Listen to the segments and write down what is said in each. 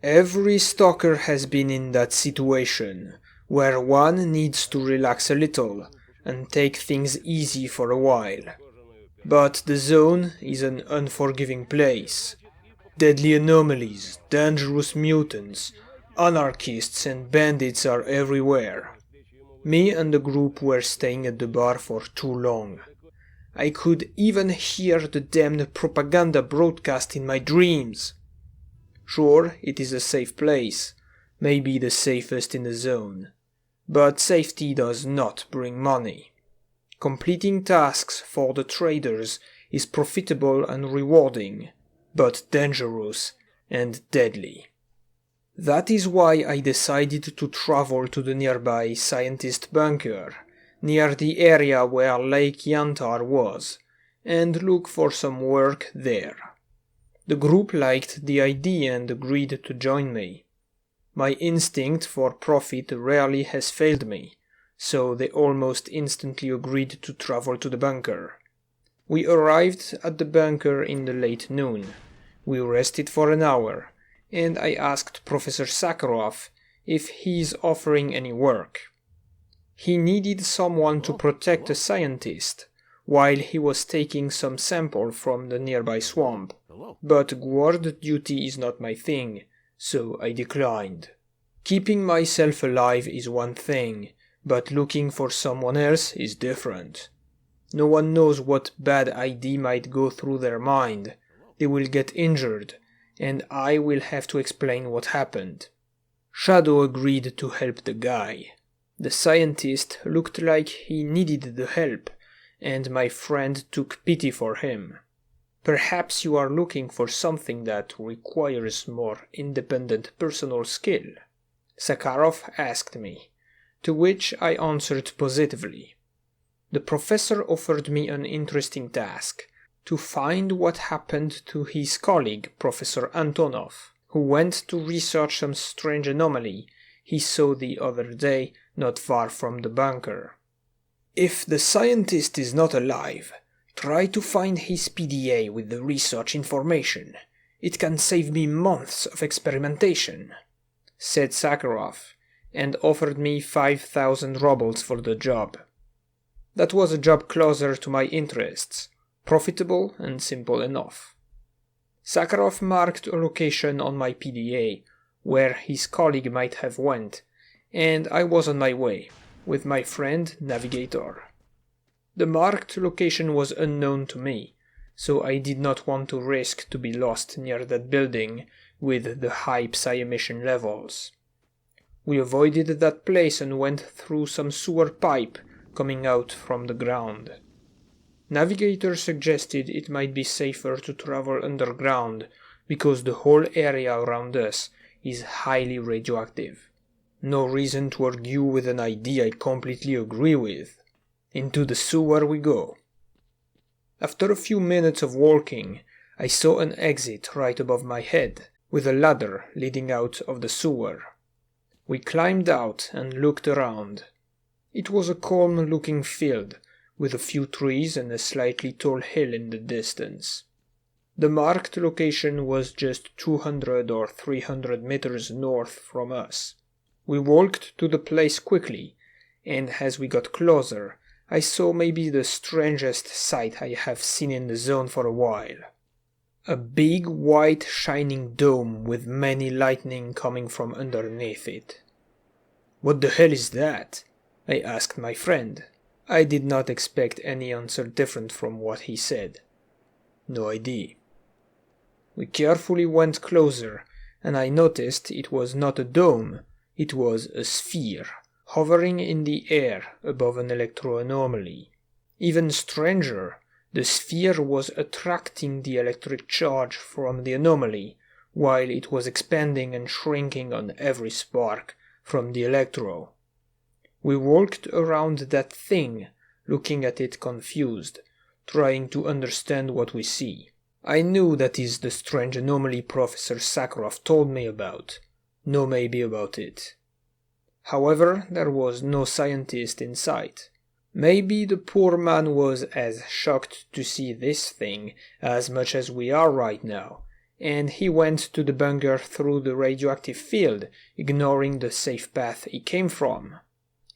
Every stalker has been in that situation, where one needs to relax a little and take things easy for a while. But the zone is an unforgiving place. Deadly anomalies, dangerous mutants, anarchists and bandits are everywhere. Me and the group were staying at the bar for too long. I could even hear the damned propaganda broadcast in my dreams. Sure, it is a safe place, maybe the safest in the zone. But safety does not bring money. Completing tasks for the traders is profitable and rewarding, but dangerous and deadly. That is why I decided to travel to the nearby scientist bunker, near the area where S.T.A.L.K.E.R was, and look for some work there. The group liked the idea and agreed to join me. My instinct for profit rarely has failed me, so they almost instantly agreed to travel to the bunker. We arrived at the bunker in the late noon. We rested for an hour, and I asked Professor Sakharov if he's offering any work. He needed someone to protect a scientist, while he was taking some sample from the nearby swamp, but guard duty is not my thing, so I declined. Keeping myself alive is one thing, but looking for someone else is different. No one knows what bad idea might go through their mind. They will get injured, and I will have to explain what happened. Shadow agreed to help the guy. The scientist looked like he needed the help, and my friend took pity for him. Perhaps you are looking for something that requires more independent personal skill? Sakharov asked me, to which I answered positively. The professor offered me an interesting task, to find what happened to his colleague, Professor Antonov, who went to research some strange anomaly he saw the other day not far from the bunker. If the scientist is not alive, try to find his PDA with the research information. It can save me months of experimentation, said Sakharov, and offered me 5,000 rubles for the job. That was a job closer to my interests, profitable and simple enough. Sakharov marked a location on my PDA where his colleague might have went, and I was on my way, with my friend Navigator. The marked location was unknown to me, so I did not want to risk to be lost near that building with the high psi emission levels. We avoided that place and went through some sewer pipe coming out from the ground. Navigator suggested it might be safer to travel underground because the whole area around us is highly radioactive. No reason to argue with an idea I completely agree with. Into the sewer we go. After a few minutes of walking, I saw an exit right above my head, with a ladder leading out of the sewer. We climbed out and looked around. It was a calm-looking field, with a few trees and a slightly tall hill in the distance. The marked location was just 200 or 300 meters north from us. We walked to the place quickly, and as we got closer, I saw maybe the strangest sight I have seen in the zone for a while. A big white shining dome with many lightning coming from underneath it. "What the hell is that?" I asked my friend. I did not expect any answer different from what he said. No idea. We carefully went closer, and I noticed it was not a dome, it was a sphere, hovering in the air above an electro-anomaly. Even stranger, the sphere was attracting the electric charge from the anomaly, while it was expanding and shrinking on every spark from the electro. We walked around that thing, looking at it confused, trying to understand what we see. I knew that is the strange anomaly Professor Sakharov told me about. No maybe about it. However, there was no scientist in sight. Maybe the poor man was as shocked to see this thing as much as we are right now, and he went to the bunker through the radioactive field, ignoring the safe path he came from.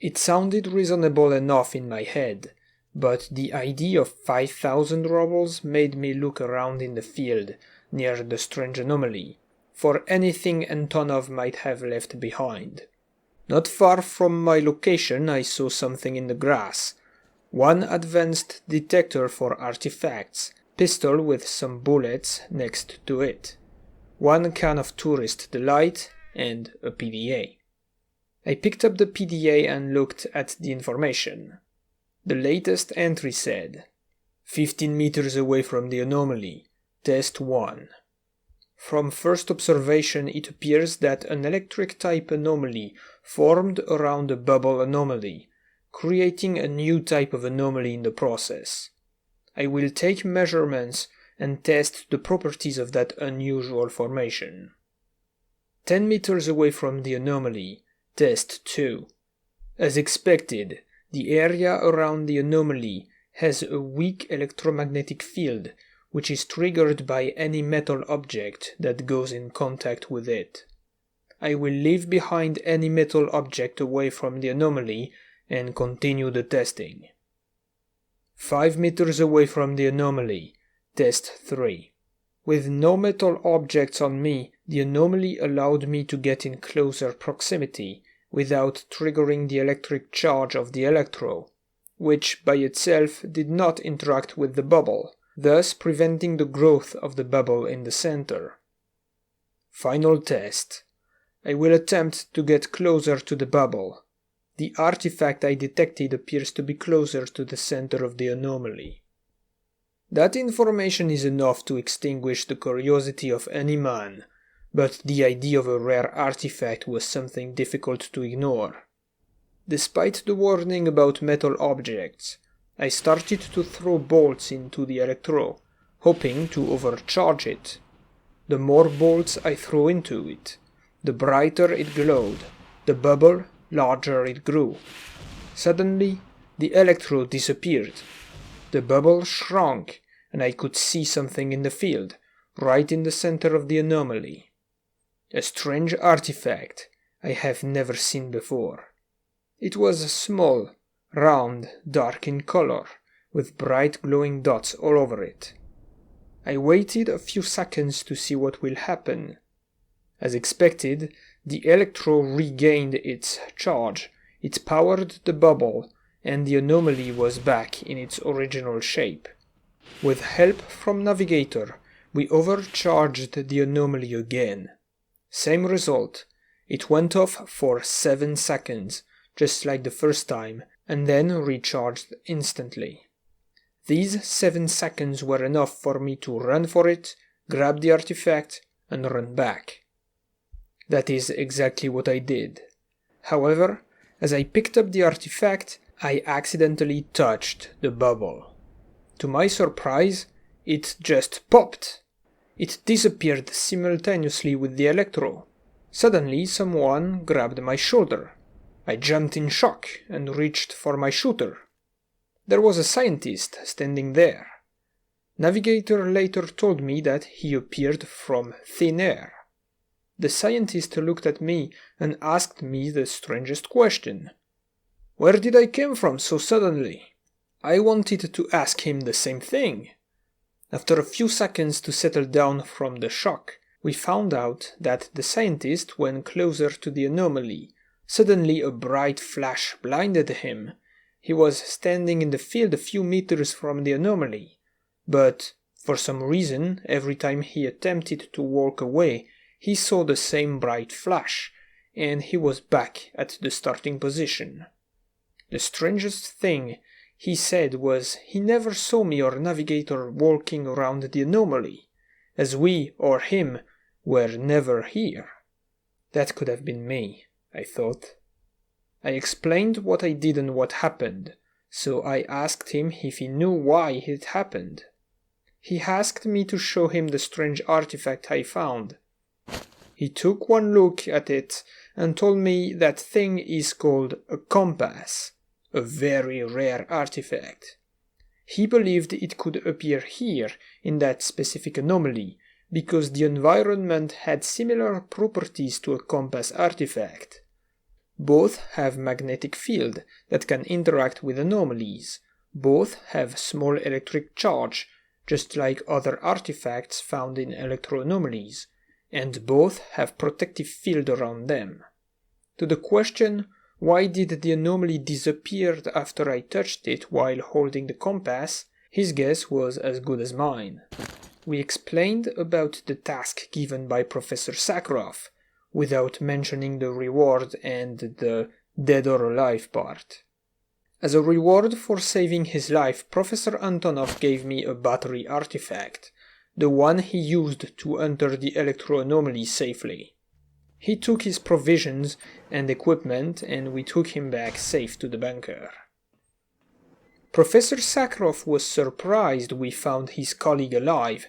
It sounded reasonable enough in my head, but the idea of 5,000 robles made me look around in the field near the strange anomaly, for anything Antonov might have left behind. Not far from my location I saw something in the grass. One advanced detector for artifacts, pistol with some bullets next to it, one can of tourist delight, and a PDA. I picked up the PDA and looked at the information. The latest entry said, 15 meters away from the anomaly, test 1. From first observation it appears that an electric-type anomaly formed around a bubble anomaly, creating a new type of anomaly in the process. I will take measurements and test the properties of that unusual formation. 10 meters away from the anomaly, test 2. As expected, the area around the anomaly has a weak electromagnetic field, which is triggered by any metal object that goes in contact with it. I will leave behind any metal object away from the anomaly and continue the testing. 5 meters away from the anomaly, test 3. With no metal objects on me, the anomaly allowed me to get in closer proximity without triggering the electric charge of the electro, which by itself did not interact with the bubble, thus preventing the growth of the bubble in the center. Final test. I will attempt to get closer to the bubble. The artifact I detected appears to be closer to the center of the anomaly. That information is enough to extinguish the curiosity of any man, but the idea of a rare artifact was something difficult to ignore. Despite the warning about metal objects, I started to throw bolts into the electro, hoping to overcharge it. The more bolts I threw into it, the brighter it glowed, the bubble larger it grew. Suddenly, the electro disappeared. The bubble shrunk, and I could see something in the field, right in the center of the anomaly. A strange artifact I have never seen before. It was small, round, dark in color, with bright glowing dots all over it. I waited a few seconds to see what will happen. As expected, the electro regained its charge, it powered the bubble, and the anomaly was back in its original shape. With help from Navigator, we overcharged the anomaly again. Same result. It went off for 7 seconds, just like the first time, and then recharged instantly. These 7 seconds were enough for me to run for it, grab the artifact, and run back. That is exactly what I did. However, as I picked up the artifact, I accidentally touched the bubble. To my surprise, it just popped. It disappeared simultaneously with the electro. Suddenly, someone grabbed my shoulder. I jumped in shock and reached for my shooter. There was a scientist standing there. Navigator later told me that he appeared from thin air. The scientist looked at me and asked me the strangest question. Where did I come from so suddenly? I wanted to ask him the same thing. After a few seconds to settle down from the shock, we found out that the scientist went closer to the anomaly. Suddenly a bright flash blinded him. He was standing in the field a few meters from the anomaly, but for some reason, every time he attempted to walk away, he saw the same bright flash, and he was back at the starting position. The strangest thing he said was he never saw me or Navigator walking around the anomaly, as we or him were never here. That could have been me, I thought. I explained what I did and what happened, so I asked him if he knew why it happened. He asked me to show him the strange artifact I found. He took one look at it and told me that thing is called a compass, a very rare artifact. He believed it could appear here in that specific anomaly, because the environment had similar properties to a compass artifact. Both have magnetic field that can interact with anomalies. Both have small electric charge, just like other artifacts found in electroanomalies, and both have protective field around them. To the question, why did the anomaly disappear after I touched it while holding the compass, his guess was as good as mine. We explained about the task given by Professor Sakharov, without mentioning the reward and the dead or alive part. As a reward for saving his life, Professor Antonov gave me a battery artifact, the one he used to enter the electroanomaly safely. He took his provisions and equipment, and we took him back safe to the bunker. Professor Sakharov was surprised we found his colleague alive,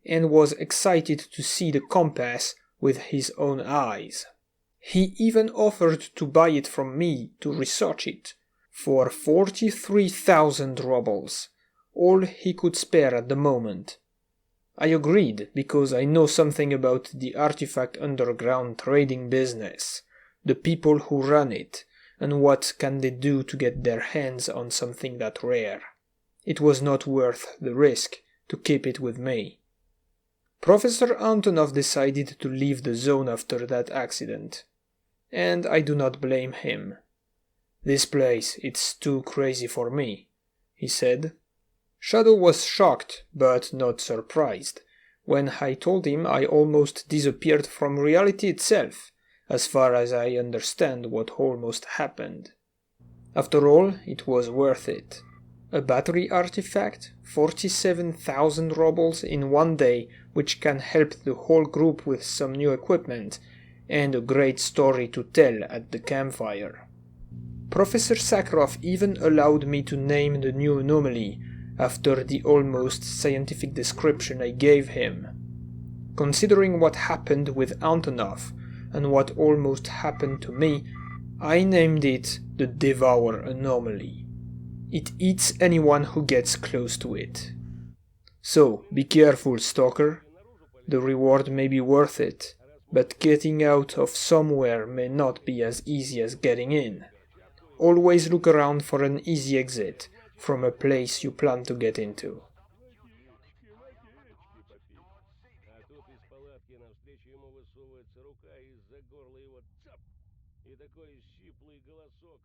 and was excited to see the compass with his own eyes. He even offered to buy it from me to research it, for 43,000 rubles, all he could spare at the moment. I agreed, because I know something about the artifact underground trading business, the people who run it, and what can they do to get their hands on something that rare. It was not worth the risk to keep it with me. Professor Antonov decided to leave the zone after that accident, and I do not blame him. "This place, it's too crazy for me," he said. Shadow was shocked, but not surprised, when I told him I almost disappeared from reality itself, as far as I understand what almost happened. After all, it was worth it. A battery artifact, 47,000 rubles in one day, which can help the whole group with some new equipment, and a great story to tell at the campfire. Professor Sakharov even allowed me to name the new anomaly, after the almost scientific description I gave him. Considering what happened with Antonov, and what almost happened to me, I named it the Devour Anomaly. It eats anyone who gets close to it. So, be careful, Stalker. The reward may be worth it, but getting out of somewhere may not be as easy as getting in. Always look around for an easy exit from a place you plan to get into. А тут из палатки навстречу ему высовывается рука, и из-за горла его цап! И такой щиплый голосок.